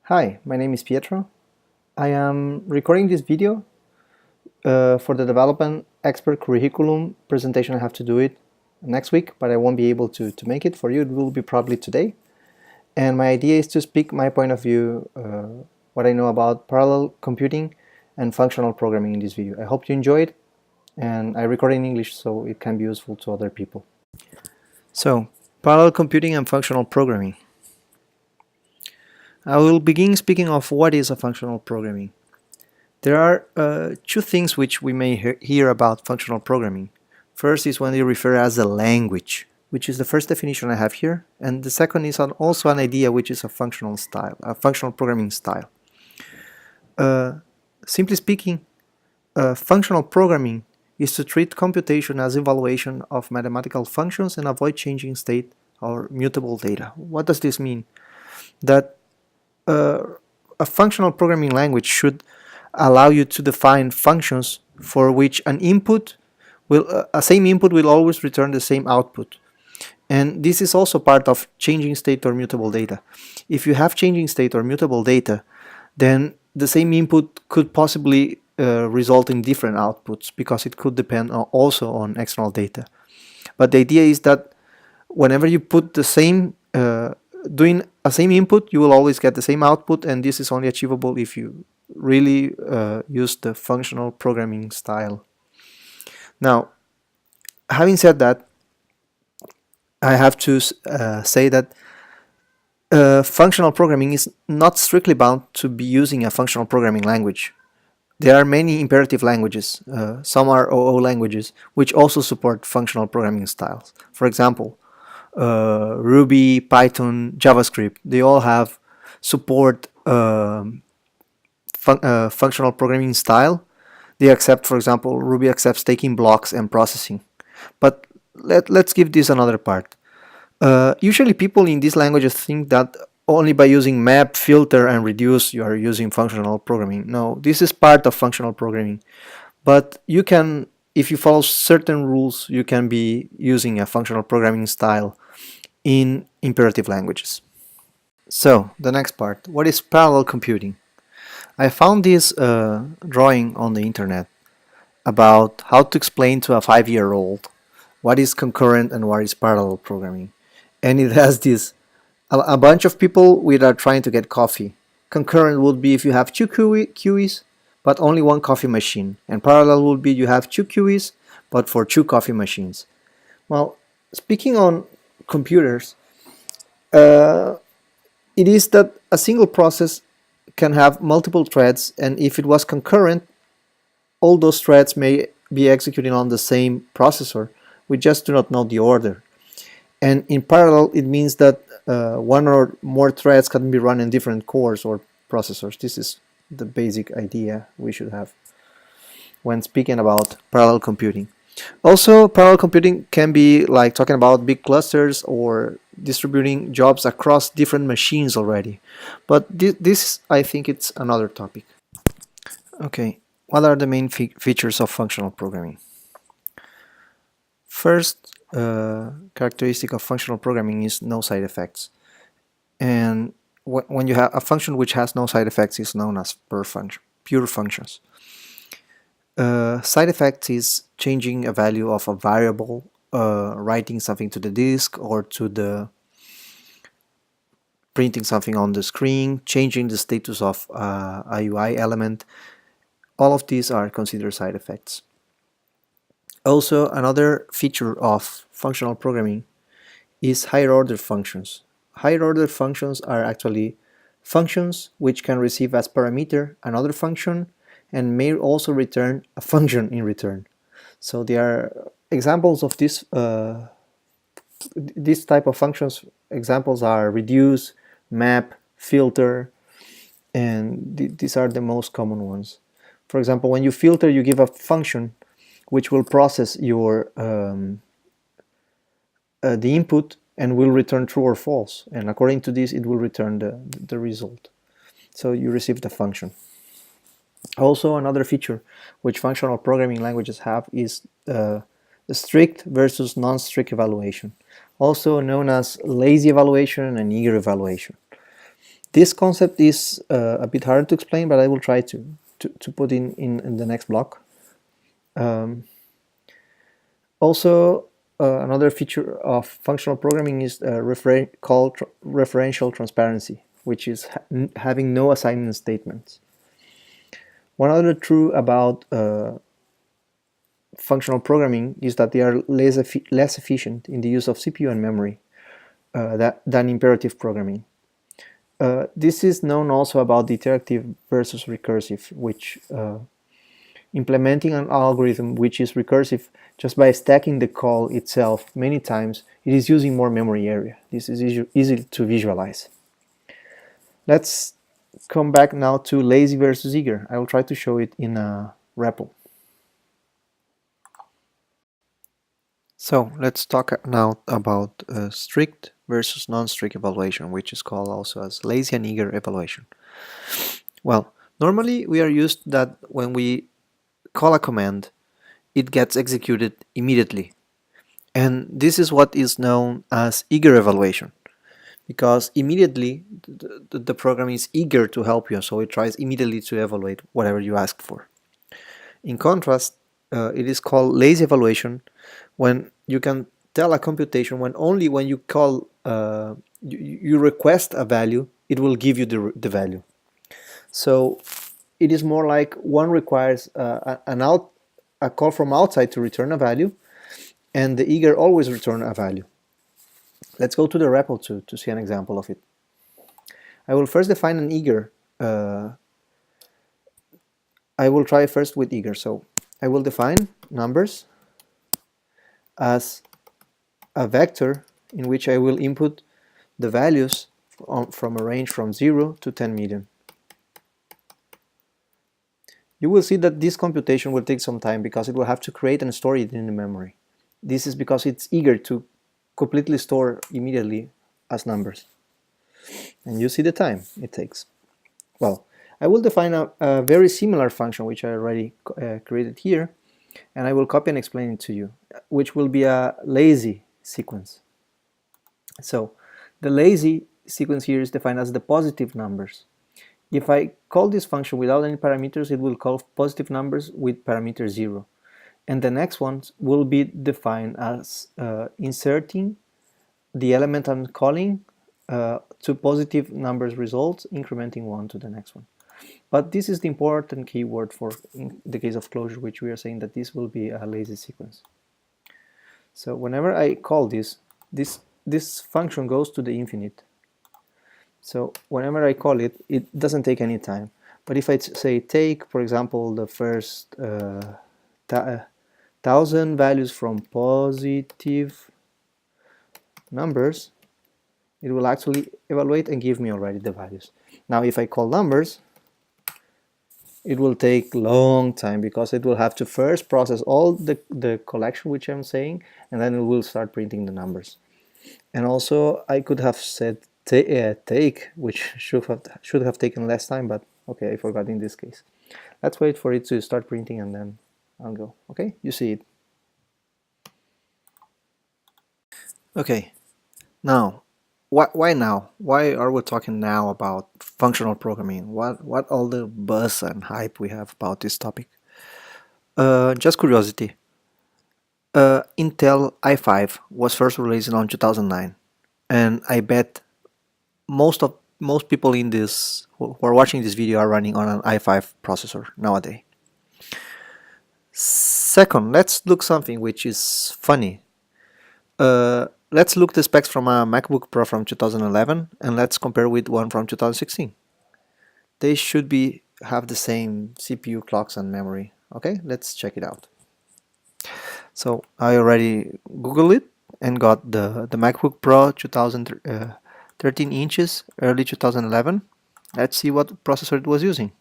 Hi, my name is Pietro. I am recording this video for the development expert curriculum presentation. I have to do it next week, but I won't be able to make it. For you, it will be probably today. And my idea is to speak my point of view, what I know about parallel computing and functional programming in this video. I hope you enjoy it, and I record in English so it can be useful to other people. So, parallel computing and functional programming. I will begin speaking of what is a functional programming. There are two things which we may hear about functional programming. First is when they refer as a language, which is the first definition I have here, and the second is also an idea, which is a functional style, a functional programming style. Simply speaking, functional programming is to treat computation as evaluation of mathematical functions and avoid changing state or mutable data. What does this mean? That a functional programming language should allow you to define functions for which an input will, a same input will always return the same output. And this is also part of changing state or mutable data. If you have changing state or mutable data, then the same input could possibly result in different outputs because it could depend also on external data. But the idea is that whenever you put the same doing a same input, you will always get the same output, and this is only achievable if you really use the functional programming style. Now, having said that, I have to say that functional programming is not strictly bound to be using a functional programming language. There are many imperative languages, some are OO languages, which also support functional programming styles. For example, Ruby, Python, JavaScript, they all have support functional programming style. They accept, for example, Ruby accepts taking blocks and processing. But let's give this another part. Usually people in these languages think that only by using map, filter, and reduce you are using functional programming. No, this is part of functional programming. But you can, if you follow certain rules, you can be using a functional programming style in imperative languages. So, the next part, what is parallel computing? I found this drawing on the internet about how to explain to a 5-year-old what is concurrent and what is parallel programming. And it has this, a bunch of people which are trying to get coffee. Concurrent would be if you have two queues, but only one coffee machine. And parallel would be you have two queues, but for two coffee machines. Well, speaking on computers, it is that a single process can have multiple threads, and if it was concurrent, all those threads may be executing on the same processor. We just do not know the order. And in parallel, it means that one or more threads can be run in different cores or processors. This is the basic idea we should have when speaking about parallel computing. Also, parallel computing can be like talking about big clusters or distributing jobs across different machines already. But this I think it's another topic. Okay, what are the main features of functional programming? First characteristic of functional programming is no side effects. And when you have a function which has no side effects, is known as pure functions. Side effects is changing a value of a variable, writing something to the disk, or to the printing something on the screen, changing the status of a UI element. All of these are considered side effects. Also, another feature of functional programming is higher order functions. Higher order functions are actually functions which can receive as parameter another function and may also return a function in return. So there are examples of this type of functions. Examples are reduce, map, filter, and these are the most common ones. For example, when you filter, you give a function which will process your the input and will return true or false, and according to this it will return the result. So you receive the function. Also, another feature which functional programming languages have is strict versus non-strict evaluation, also known as lazy evaluation and eager evaluation. This concept is a bit hard to explain, but I will try to put in the next block. Also, another feature of functional programming is called referential transparency, which is having no assignment statements. One other truth about functional programming is that they are less efficient in the use of CPU and memory than imperative programming. This is known also about the iterative versus recursive, which implementing an algorithm which is recursive just by stacking the call itself many times, it is using more memory area. This is easy to visualize. Let's come back now to lazy versus eager. I will try to show it in a REPL. So let's talk now about strict versus non-strict evaluation, which is called also as lazy and eager evaluation. Well, normally we are used that when we call a command, it gets executed immediately. And this is what is known as eager evaluation, because immediately the program is eager to help you, so it tries immediately to evaluate whatever you ask for. In contrast, it is called lazy evaluation when you can tell a computation when only when you call you request a value, it will give you the value. So it is more like one requires a call from outside to return a value, and the eager always return a value. Let's go to the REPL to see an example of it. I will first define an eager. I will try first with eager. So I will define numbers as a vector in which I will input the values from a range from 0 to 10 million. You will see that this computation will take some time because it will have to create and store it in the memory. This is because it's eager to completely store immediately as numbers. And you see the time it takes. Well, I will define a very similar function which I already created here, and I will copy and explain it to you, which will be a lazy sequence. So the lazy sequence here is defined as the positive numbers. If I call this function without any parameters, it will call positive numbers with parameter 0. And the next ones will be defined as inserting the element I'm calling to positive numbers results, incrementing 1 to the next one. But this is the important keyword for in the case of closure, which we are saying that this will be a lazy sequence. So whenever I call this function goes to the infinite. So whenever I call it, it doesn't take any time. But if I say take, for example, the first 1000 values from positive numbers, it will actually evaluate and give me already the values. Now if I call numbers, it will take long time because it will have to first process all the collection which I'm saying, and then it will start printing the numbers. And also I could have said take, which should have taken less time, but okay, I forgot in this case. Let's wait for it to start printing and then I'll go. Okay, you see it. Okay, now why now? Why are we talking now about functional programming? What all the buzz and hype we have about this topic? Just curiosity. Intel i5 was first released in 2009, and I bet most people in this who are watching this video are running on an i5 processor nowadays. Second, let's look something which is funny. Let's look the specs from a MacBook Pro from 2011 and let's compare with one from 2016. They should have the same CPU clocks and memory. Okay, let's check it out. So I already Googled it and got the MacBook Pro 13 inches, early 2011. Let's see what processor it was using.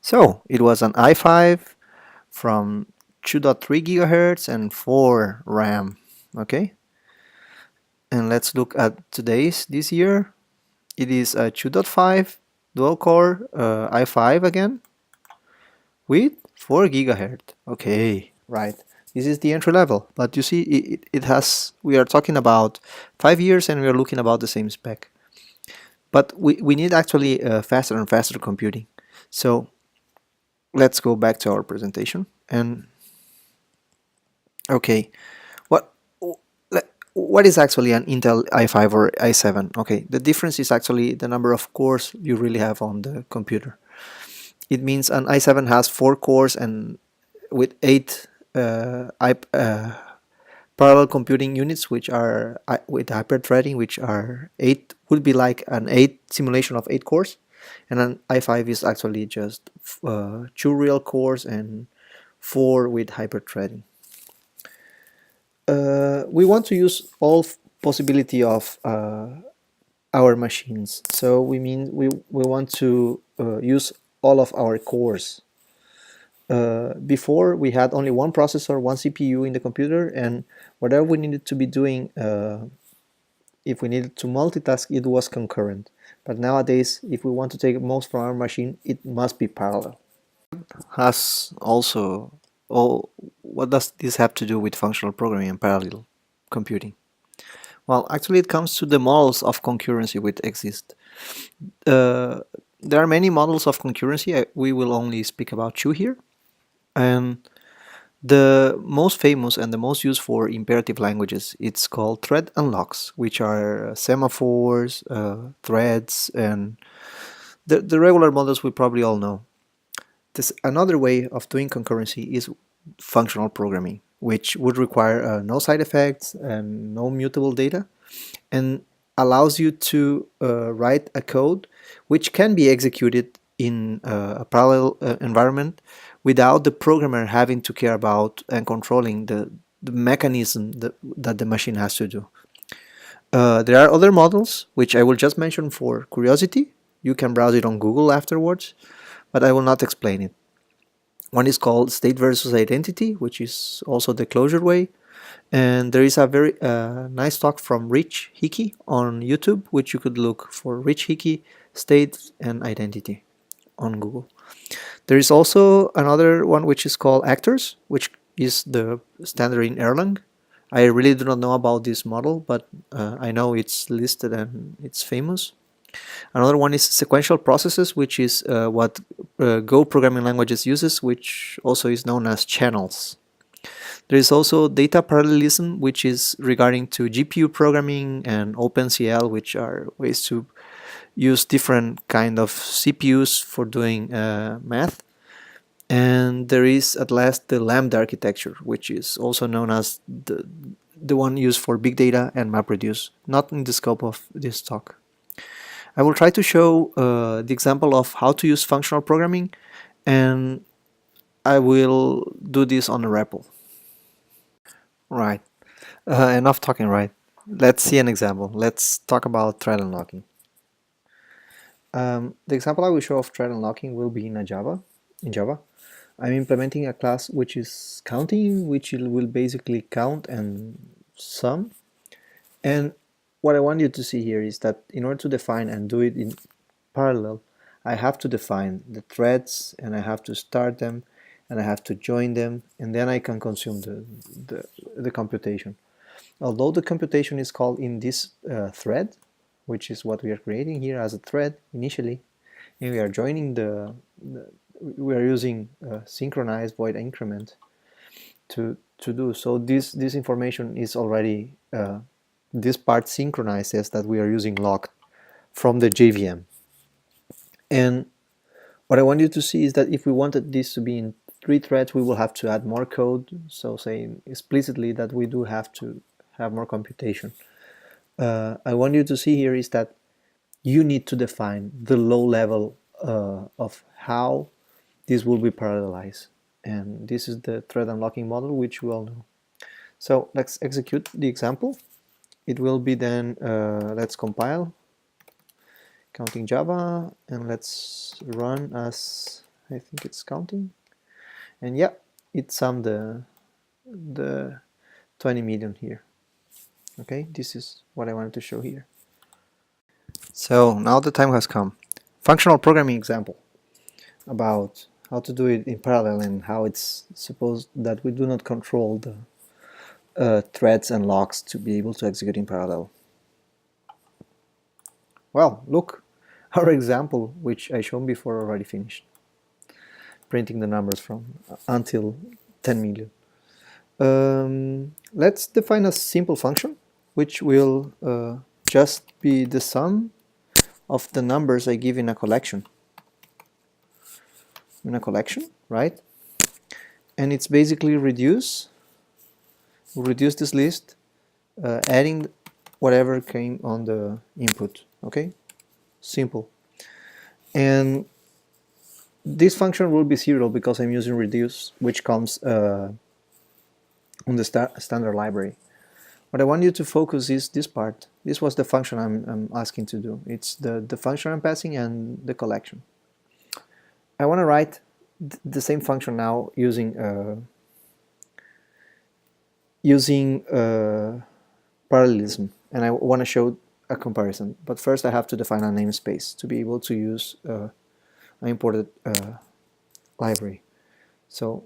So it was an i5 from 2.3 gigahertz and 4 RAM. Okay, and let's look at this year. It is a 2.5 dual core i5 again with 4 gigahertz. Okay, right. This is the entry level, but you see it has, we are talking about 5 years and we are looking about the same spec. But we need actually faster and faster computing. So let's go back to our presentation. And okay, what what is actually an Intel i5 or i7? Okay, the difference is actually the number of cores you really have on the computer. It means an i7 has 4 cores and with 8 parallel computing units, which are with hyper-threading, which are 8, would be like an 8 simulation of 8 cores, and an i5 is actually just 2 real cores and 4 with hyper-threading. We want to use all possibility of our machines, so we want to use all of our cores. Before we had only one processor, one CPU in the computer, and whatever we needed to be doing, if we needed to multitask, it was concurrent. But nowadays, if we want to take most from our machine, it must be parallel. Has also, what does this have to do with functional programming and parallel computing? Well, actually it comes to the models of concurrency which exist. There are many models of concurrency. We will only speak about 2 here. And the most famous and the most used for imperative languages, it's called thread and locks, which are semaphores, threads, and the regular models we probably all know. Another way of doing concurrency is functional programming, which would require no side effects and no mutable data, and allows you to write a code which can be executed in a parallel environment without the programmer having to care about and controlling the mechanism that the machine has to do. There are other models which I will just mention for curiosity. You can browse it on Google afterwards, but I will not explain it. One is called state versus identity, which is also the closure way. And there is a very nice talk from Rich Hickey on YouTube, which you could look for Rich Hickey, state and identity on Google. There is also another one which is called actors, which is the standard in Erlang. I really do not know about this model, but I know it's listed and it's famous. Another one is sequential processes, which is what Go programming languages uses, which also is known as channels. There is also data parallelism, which is regarding to GPU programming, and OpenCL, which are ways to use different kind of CPUs for doing math. And there is at last the Lambda architecture, which is also known as the one used for big data and MapReduce, not in the scope of this talk. I will try to show the example of how to use functional programming, and I will do this on a REPL. Right. Enough talking, right? Let's see an example. Let's talk about thread unlocking. The example I will show of thread unlocking will be in Java. I'm implementing a class which is counting, which will basically count and sum. And what I want you to see here is that in order to define and do it in parallel, I have to define the threads, and I have to start them, and I have to join them, and then I can consume the computation. Although the computation is called in this thread, which is what we are creating here as a thread initially, and we are joining we are using synchronized void increment to do so. This information is already this part synchronizes that we are using locked from the JVM. And what I want you to see is that if we wanted this to be in 3 threads, we will have to add more code, so saying explicitly that we do have to have more computation. I want you to see here is that you need to define the low level of how this will be parallelized, and this is the thread unlocking model, which we all know. So let's execute the example. It will be then, let's compile counting Java, and let's run as I think it's counting, and yeah, it summed the 20 million here. Okay, this is what I wanted to show here. So now the time has come. Functional programming example about how to do it in parallel, and how it's supposed that we do not control the threads and locks to be able to execute in parallel. Well, look, our example, which I shown before, already finished. Printing the numbers from until 10 million. Let's define a simple function, which will just be the sum of the numbers I give in a collection. Right? And it's basically reduce this list, adding whatever came on the input. Okay, simple. And this function will be serial because I'm using reduce, which comes on the standard library. What I want you to focus is this part. This was the function I'm asking to do. It's the function I'm passing and the collection. I want to write the same function now using parallelism, and I want to show a comparison. But first I have to define a namespace to be able to use an imported library. So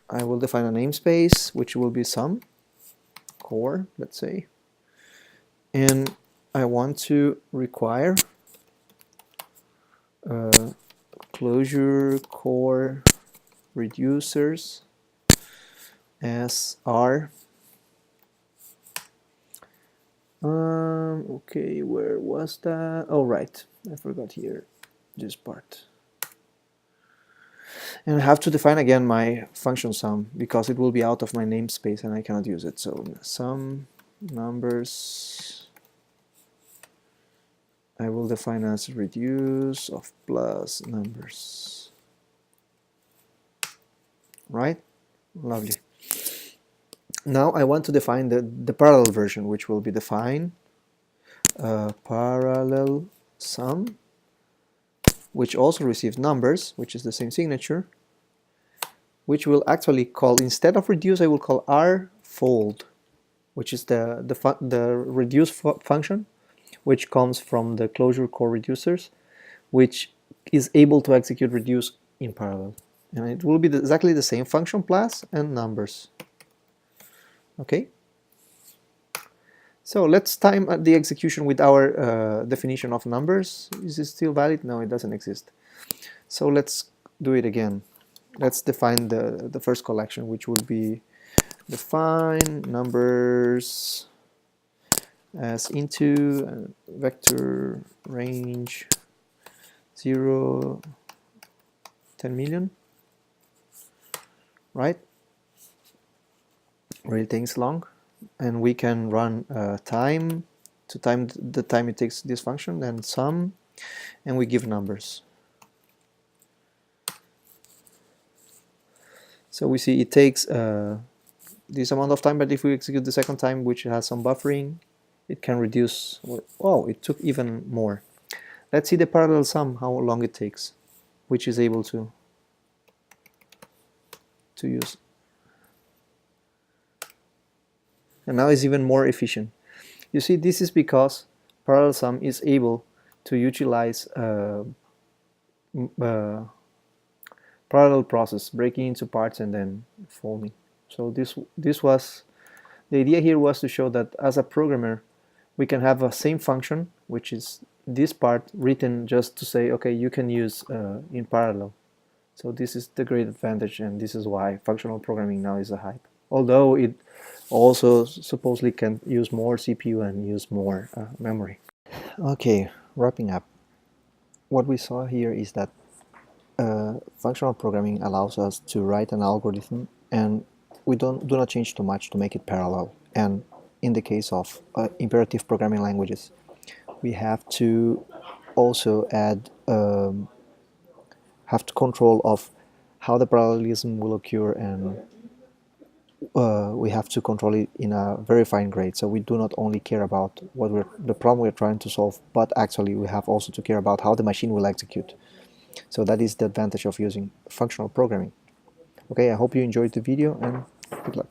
I will define a namespace which will be sum core, let's say, and I want to require closure core reducers as R. Okay, where was that? Oh, right, I forgot here this part. And I have to define again my function sum because it will be out of my namespace and I cannot use it. So sum numbers I will define as reduce of plus numbers. Right? Lovely. Now I want to define the parallel version, which will be define parallel sum, which also receives numbers, which is the same signature, which will actually call, instead of reduce, I will call rfold, which is the reduce function, which comes from the closure core reducers, which is able to execute reduce in parallel. And it will be exactly the same function plus and numbers. Okay? So let's time the execution with our definition of numbers. Is it still valid? No, it doesn't exist. So let's do it again. Let's define the first collection, which would be define numbers as into vector range 0, 10 million, right? Really takes long, and we can run time to time the time it takes this function, then sum, and we give numbers. So we see it takes this amount of time, but if we execute the second time, which has some buffering, it can reduce. Oh, it took even more. Let's see the parallel sum, how long it takes, which is able to use. And now it's even more efficient. You see, this is because parallel sum is able to utilize parallel process, breaking into parts and then folding. So this was the idea here, was to show that as a programmer we can have a same function, which is this part, written just to say, okay, you can use in parallel. So this is the great advantage, and this is why functional programming now is a hype. Although it also supposedly can use more CPU and use more memory. Okay, wrapping up. What we saw here is that functional programming allows us to write an algorithm, and we do not change too much to make it parallel. And in the case of imperative programming languages, we have to also add have to control of how the parallelism will occur, and we have to control it in a very fine grade. So we do not only care about the problem we're trying to solve, but actually we have also to care about how the machine will execute. So that is the advantage of using functional programming. Okay, I hope you enjoyed the video, and good luck.